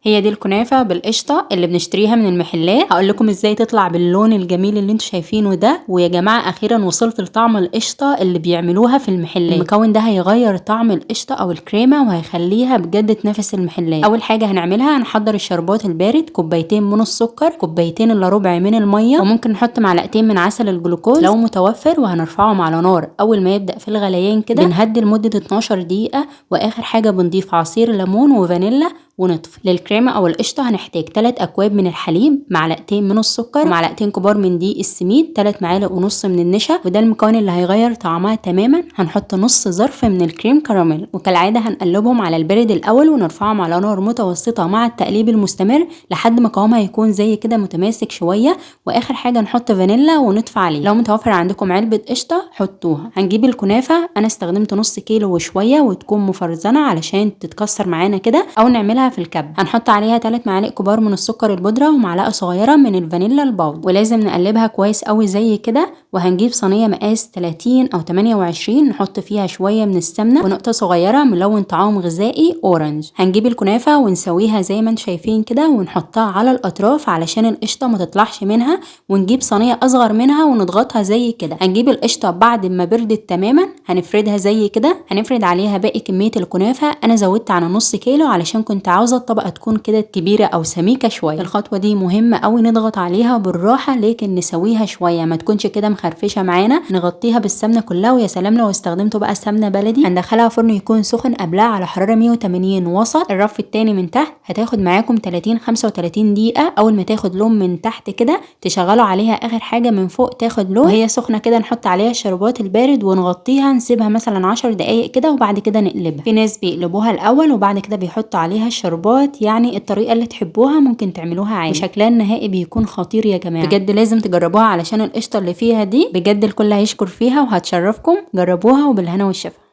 هي دي الكنافة بالقشطة اللي بنشتريها من المحلات. هقول لكم ازاي تطلع باللون الجميل اللي انتوا شايفينه ده. ويا جماعة اخيرا وصلت لطعم القشطة اللي بيعملوها في المحلات. المكون ده هيغير طعم القشطة او الكريمة وهيخليها بجد تنافس المحلات. اول حاجة هنعملها هنحضر الشربات البارد، كوبايتين من السكر، كوبايتين الا ربع من المية، وممكن نحط معلقتين من عسل الجلوكوز لو متوفر، وهنرفعهم على نار. اول ما يبدأ في الغليان كده بنهدي لمدة 12 دقيقة، واخر حاجة بنضيف عصير ليمون وفانيلا ونطفي. للكريمه او القشطه هنحتاج 3 اكواب من الحليب، معلقتين من السكر، ومعلقتين كبار من دقيق السميد، 3 معالق ونص من النشا، وده المكون اللي هيغير طعمها تماما. هنحط نص ظرف من الكريم كراميل، وكالعاده هنقلبهم على البارد الاول ونرفعهم على نار متوسطه مع التقليب المستمر لحد ما قوامها يكون زي كده متماسك شويه. واخر حاجه نحط فانيلا ونطفي عليه. لو متوفر عندكم علبه قشطه حطوها. هنجيب الكنافه، انا استخدمت نص كيلو وشويه وتكون مفرزنه علشان تتكسر معانا كده، او نعملها في الكب. هنحط عليها 3 معالق كبار من السكر البودره ومعلقه صغيره من الفانيلا الباودر، ولازم نقلبها كويس قوي زي كده. وهنجيب صينيه مقاس 30 او 28 نحط فيها شويه من السمنه ونقطه صغيره ملون طعام غذائي اورنج. هنجيب الكنافه ونسويها زي ما انتم شايفين كده ونحطها على الاطراف علشان القشطه ما تطلعش منها، ونجيب صينيه اصغر منها ونضغطها زي كده. هنجيب القشطه بعد ما بردت تماما هنفردها زي كده، هنفرد عليها باقي كميه الكنافه. انا زودت على نص كيلو علشان كنت عاوزه الطبقه تكون كده كبيره او سميكه شويه. الخطوه دي مهمه قوي، نضغط عليها بالراحه لكن نسويها شويه، ما تكونش كده مخرفشه معانا. نغطيها بالسمنه كلها، ويا سلام لو استخدمتوا بقى سمنه بلدي. هندخلها فرن يكون سخن قبلها على حراره 180 وسط. الرف التاني من تحت هتاخد معاكم 30 35 دقيقه. اول ما تاخد لون من تحت كده تشغلوا عليها اخر حاجه من فوق تاخد لون، وهي سخنه كده نحط عليها الشربات البارد ونغطيها، نسيبها مثلا 10 دقائق كده وبعد كده نقلبها. في ناس بيقلبوها الاول وبعد كده بيحطوا عليها الشربات، يعني الطريقه اللي تحبوها ممكن تعملوها عادي. وشكلها النهائي بيكون خطير يا جماعه، بجد لازم تجربوها علشان القشطه اللي فيها دي بجد الكل هيشكر فيها وهتشرفكم. جربوها وبالهنا والشفا.